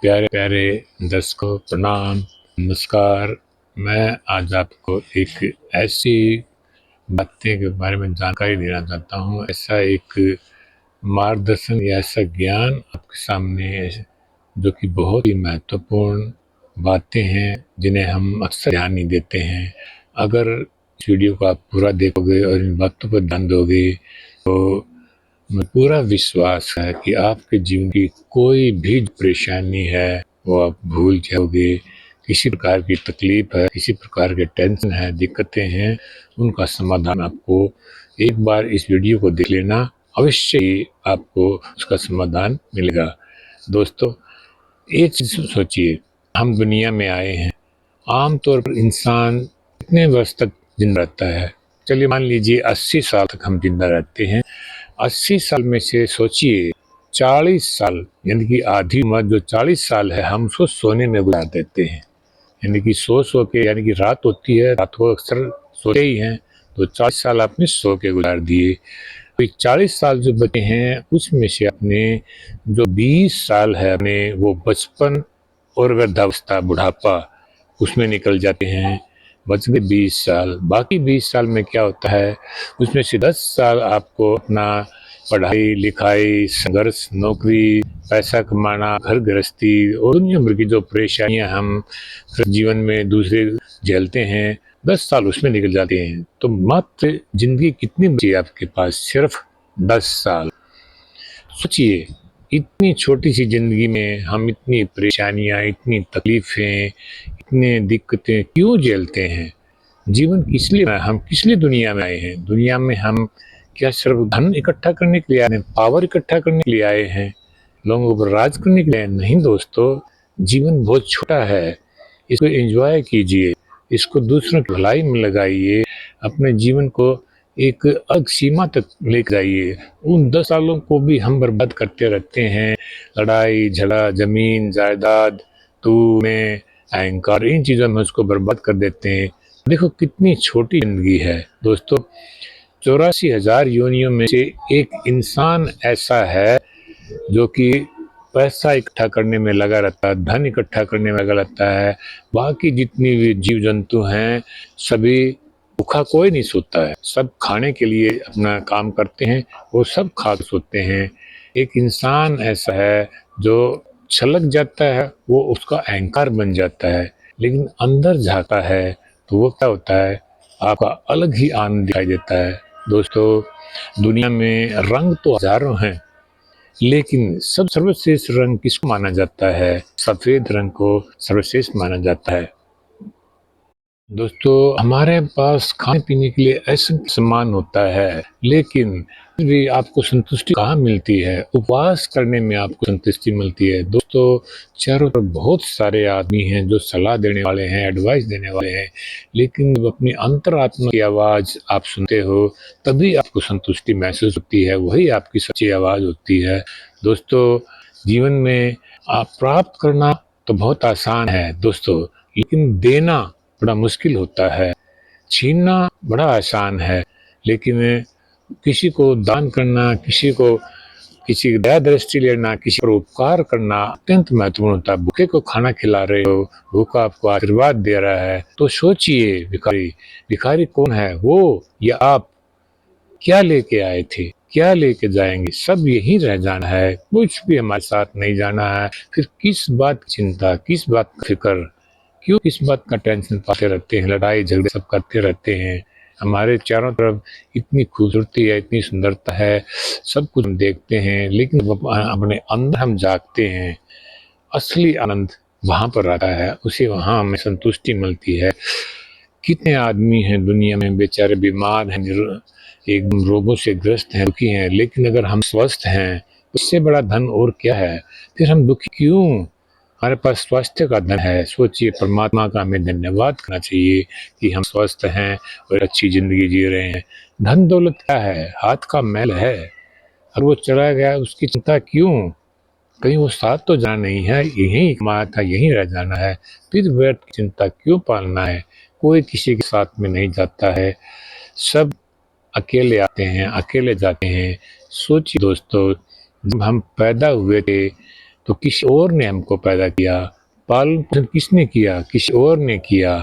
प्यारे प्यारे दर्शकों प्रणाम, नमस्कार। मैं आज आपको एक ऐसी बातें के बारे में जानकारी देना चाहता हूँ, ऐसा एक मार्गदर्शन या ऐसा ज्ञान आपके सामने जो कि बहुत ही महत्वपूर्ण बातें हैं, जिन्हें हम अक्सर ध्यान नहीं देते हैं। अगर इस वीडियो को आप पूरा देखोगे और इन बातों पर ध्यान दोगे तो मुझे पूरा विश्वास है कि आपके जीवन की कोई भी परेशानी है वो आप भूल जाओगे। किसी प्रकार की तकलीफ है, किसी प्रकार के टेंशन है, दिक्कतें हैं, उनका समाधान आपको एक बार इस वीडियो को देख लेना, अवश्य ही आपको उसका समाधान मिलेगा। दोस्तों, एक चीज सोचिए, हम दुनिया में आए हैं, आमतौर पर इंसान कितने वर्ष तक जिंदा रहता है? चलिए मान लीजिए 80 साल तक हम जिंदा रहते हैं। 80 साल में से सोचिए 40 साल यानी कि आधी उम्र जो 40 साल है हम उसको सोने में गुजार देते हैं। यानी कि सो के, यानी कि रात होती है, रात को अक्सर सोते ही हैं, तो 40 साल आपने सो के गुजार दिए। तो 40 साल जो बचे हैं उसमें से अपने जो 20 साल है अपने वो बचपन और वृद्धावस्था बुढ़ापा उसमें निकल जाते हैं। बच गए 20 साल। बाकी 20 साल में क्या होता है, उसमें से 10 साल आपको अपना पढ़ाई लिखाई, संघर्ष, नौकरी, पैसा कमाना, घर गृहस्थी और दुनिया भर की जो परेशानियां हम फिर जीवन में दूसरे झेलते हैं, 10 साल उसमें निकल जाते हैं। तो मात्र जिंदगी कितनी बची है आपके पास? सिर्फ 10 साल। सोचिए, इतनी छोटी सी जिंदगी में हम इतनी परेशानियां, इतनी तकलीफें, इतने दिक्कतें क्यों झेलते हैं? जीवन किस लिए है? हम किस लिए दुनिया में आए हैं? दुनिया में हम क्या सिर्फ धन इकट्ठा करने के लिए आए हैं, पावर इकट्ठा करने के लिए आए हैं, लोगों पर राज करने के लिए? नहीं दोस्तों, जीवन बहुत छोटा है, इसको एंजॉय कीजिए, इसको दूसरों की भलाई में लगाइए, अपने जीवन को एक अलग सीमा तक लेकर जाइए। उन 10 सालों को भी हम बर्बाद करते रहते हैं, लड़ाई झगड़ा, जमीन जायदाद, तू मैं, अहंकार, इन चीज़ों में उसको बर्बाद कर देते हैं। देखो कितनी छोटी जिंदगी है दोस्तों। 84,000 योनियों में से एक इंसान ऐसा है जो कि पैसा इकट्ठा करने में लगा रहता है, धन इकट्ठा करने में लगा रहता है। बाकी जितनी भी जीव जंतु हैं सभी भूखा कोई नहीं सोता है, सब खाने के लिए अपना काम करते हैं, वो सब खा के सोते हैं। एक इंसान ऐसा है जो छलक जाता है, वो उसका अहंकार बन जाता है, लेकिन अंदर झाँकता है तो वो क्या होता है, आपका अलग ही आनंद दिखाई देता है। दोस्तों, दुनिया में रंग तो हजारों हैं, लेकिन सब सर्वश्रेष्ठ रंग किसको माना जाता है? सफेद रंग को सर्वश्रेष्ठ माना जाता है। दोस्तों, हमारे पास खाने पीने के लिए ऐसा सामान होता है, लेकिन फिर भी आपको संतुष्टि कहाँ मिलती है? उपवास करने में आपको संतुष्टि मिलती है। दोस्तों, चारों तरफ बहुत सारे आदमी हैं जो सलाह देने वाले हैं, एडवाइस देने वाले हैं, लेकिन जब अपनी अंतरात्मा की आवाज़ आप सुनते हो तभी आपको संतुष्टि महसूस होती है, वही आपकी सच्ची आवाज़ होती है। दोस्तों, जीवन में आप प्राप्त करना तो बहुत आसान है दोस्तों, लेकिन देना बड़ा मुश्किल होता है। छीनना बड़ा आसान है, लेकिन किसी को दान करना, किसी की दया दृष्टि लेना, किसी पर उपकार करना अत्यंत महत्वपूर्ण होता है। भूखे को खाना खिला रहे हो, भूखा आपको आशीर्वाद दे रहा है, तो सोचिए भिखारी, भिखारी कौन है, वो या आप? क्या लेके आए थे, क्या लेके जाएंगे? सब यहीं रह जाना है, कुछ भी हमारे साथ नहीं जाना है। फिर किस बात की चिंता, किस बात की फिक्र, क्यों किस बात का टेंशन पाते रहते हैं? लड़ाई झगड़े सब करते रहते हैं। हमारे चारों तरफ इतनी खूबसूरती है, इतनी सुंदरता है, सब कुछ हम देखते हैं, लेकिन अपने अंदर हम जागते हैं, असली आनंद वहाँ पर आता है, उसे वहाँ हमें संतुष्टि मिलती है। कितने आदमी हैं दुनिया में बेचारे बीमार हैं, एकदम रोगों से ग्रस्त हैं, दुखी हैं, लेकिन अगर हम स्वस्थ हैं, उससे बड़ा धन और क्या है? फिर हम दुखी क्यों? हमारे पास स्वास्थ्य का धन है। सोचिए, परमात्मा का हमें धन्यवाद करना चाहिए कि हम स्वस्थ हैं और अच्छी ज़िंदगी जी रहे हैं। धन दौलत क्या है? हाथ का मैल है। अगर वो चला गया उसकी चिंता क्यों? कहीं वो साथ तो जाना नहीं है, यहीं कमाया था, यहीं रह जाना है, फिर व्यर्थ की चिंता क्यों पालना है? कोई किसी के साथ में नहीं जाता है, सब अकेले आते हैं, अकेले जाते हैं। सोचिए दोस्तों, जब हम पैदा हुए थे तो किसी और ने हमको पैदा किया, पालन पोषण किसने किया? किसी और ने किया।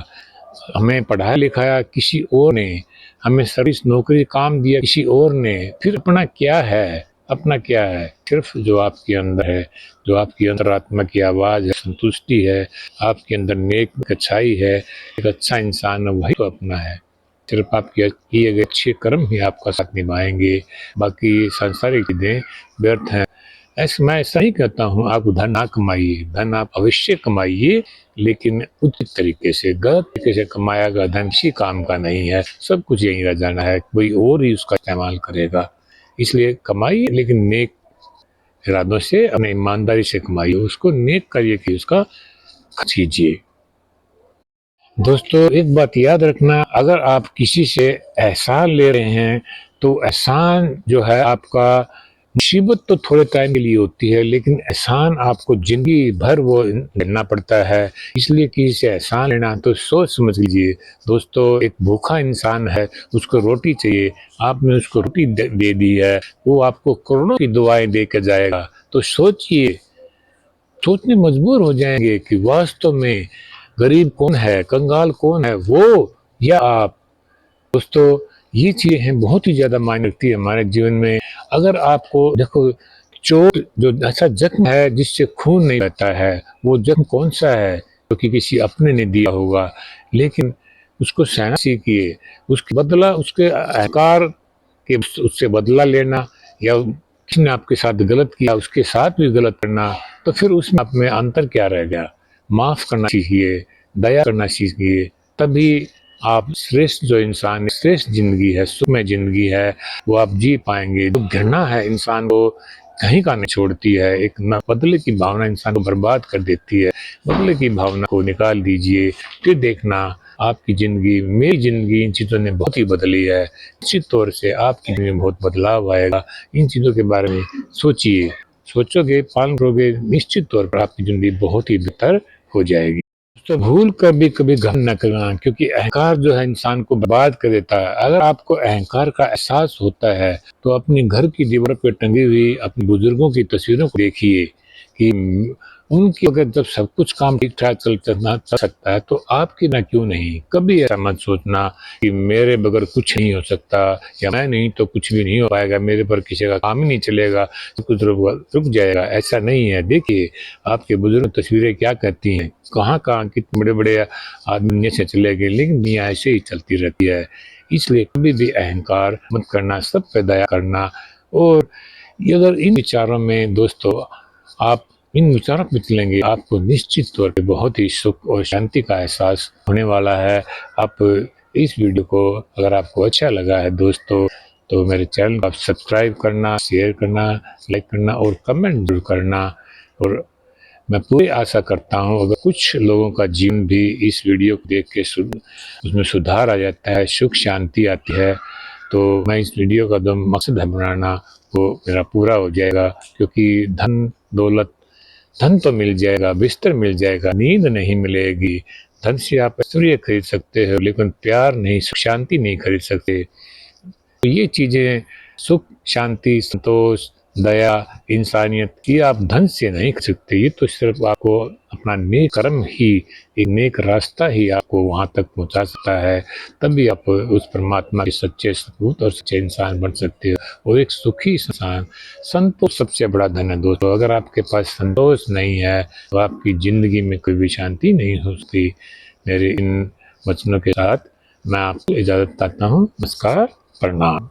हमें पढ़ाया लिखाया किसी और ने, हमें सर्विस नौकरी काम दिया किसी और ने। फिर अपना क्या है? अपना क्या है? सिर्फ जो आपके अंदर है, जो आपकी अंतरात्मा की आवाज़ है, संतुष्टि है, आपके अंदर नेक अच्छाई है, एक अच्छा इंसान है, वही तो अपना है। सिर्फ आपके किए गए अच्छे कर्म ही आपका साथ निभाएंगे, बाकी सांसारिक चीज़ें व्यर्थ हैं। ऐसे मैं ऐसा ही कहता हूँ, आप धन ना कमाइए, धन आप अवश्य कमाइए, लेकिन उचित तरीके से। गलत तरीके से कमाया गया धन किसी काम का नहीं है, सब कुछ यहीं रह जाना है, कोई और ही उसका इस्तेमाल करेगा। इसलिए कमाइए, लेकिन नेक इरादों से, अपने ईमानदारी से कमाइए, उसको नेक करिए कि उसका खर्च कीजिए। दोस्तों एक बात याद रखना, अगर आप किसी से एहसान ले रहे हैं तो एहसान जो है आपका, मुसीबत तो थोड़े टाइम के लिए होती है, लेकिन एहसान आपको ज़िंदगी भर वो लेना पड़ता है। इसलिए किसी से एहसान लेना तो सोच समझ लीजिए। दोस्तों एक भूखा इंसान है, उसको रोटी चाहिए, आपने उसको रोटी दे दी है, वो आपको करोड़ों की दुआएं दे के जाएगा। तो सोचिए, सोचने मजबूर हो जाएंगे कि वास्तव में गरीब कौन है, कंगाल कौन है, वो या आप। दोस्तों ये चीज़ें बहुत ही ज़्यादा मायने रखती है हमारे जीवन में। अगर आपको देखो, चोट जो ऐसा जख्म है जिससे खून नहीं बहता है, वो जख्म कौन सा है? क्योंकि किसी अपने ने दिया होगा, लेकिन उसको सहना सीखिए। उसके बदला, उसके अहंकार के उससे बदला लेना, या किसी ने आपके साथ गलत किया उसके साथ भी गलत करना, तो फिर उसमें आप में अंतर क्या रह गया? माफ़ करना सीखिए, दया करना सीखिए, तभी आप श्रेष्ठ जो इंसान, श्रेष्ठ ज़िंदगी है, सुखमय ज़िंदगी है, वो आप जी पाएंगे। जो घृणा है इंसान को कहीं का नहीं छोड़ती है, एक न बदले की भावना इंसान को बर्बाद कर देती है। बदले की भावना को निकाल दीजिए, फिर देखना आपकी ज़िंदगी, मेरी ज़िंदगी इन चीज़ों ने बहुत ही बदली है। निश्चित तौर से आपकी ज़िंदगी में बहुत बदलाव आएगा। इन चीज़ों के बारे में सोचिए, सोचोगे, पालन करोगे, निश्चित तौर पर आपकी ज़िंदगी बहुत ही बेहतर हो जाएगी। तो भूल कर भी कभी गम न करना, क्योंकि अहंकार जो है इंसान को बर्बाद कर देता है। अगर आपको अहंकार का एहसास होता है तो अपने घर की दीवार पर टंगी हुई अपने बुजुर्गों की तस्वीरों को देखिए कि उनकी अगर जब सब कुछ काम ठीक ठाक चल सकता है तो आपकी ना क्यों नहीं। कभी ऐसा मत सोचना कि मेरे बगैर कुछ नहीं हो सकता, या मैं नहीं तो कुछ भी नहीं हो पाएगा, मेरे पर किसी का काम ही नहीं चलेगा, कुछ रुक जाएगा। ऐसा नहीं है। देखिए आपके बुजुर्ग तस्वीरें क्या कहती हैं, कहाँ कहाँ कितने बड़े बड़े आदमी दुनिया से चले गए, लेकिन दुनिया ऐसे ही चलती रहती है। इसलिए कभी भी अहंकार मत करना, सब पे दया करना। और अगर इन विचारों में दोस्तों आप इन विचारों पे चलेंगे, आपको निश्चित तौर पे बहुत ही सुख और शांति का एहसास होने वाला है। आप इस वीडियो को अगर आपको अच्छा लगा है दोस्तों, तो मेरे चैनल को आप सब्सक्राइब करना, शेयर करना, लाइक करना और कमेंट जरूर करना। और मैं पूरी आशा करता हूँ अगर कुछ लोगों का जीवन भी इस वीडियो को देख के उसमें सुधार आ जाता है, सुख शांति आती है, तो मैं इस वीडियो का जो मकसद है बनाना वो मेरा पूरा हो जाएगा। क्योंकि धन दौलत, धन तो मिल जाएगा, बिस्तर मिल जाएगा, नींद नहीं मिलेगी। धन से आप ऐश्वर्य खरीद सकते हो, लेकिन प्यार नहीं, सुख शांति नहीं खरीद सकते। तो ये चीज़ें, सुख शांति संतोष दया इंसानियत, ये आप धन से नहीं कर सकते। ये तो सिर्फ आपको अपना नेक कर्म ही, एक नेक रास्ता ही आपको वहाँ तक पहुँचा सकता है। तभी आप उस परमात्मा के सच्चे सपूत और सच्चे इंसान बन सकते हो, और एक सुखी इंसान। संतोष सबसे बड़ा धन है दोस्तों। अगर आपके पास संतोष नहीं है तो आपकी ज़िंदगी में कोई भी शांति नहीं हो सकती। मेरे इन वचनों के साथ मैं आपको इजाज़त चाहता हूँ। नमस्कार, प्रणाम।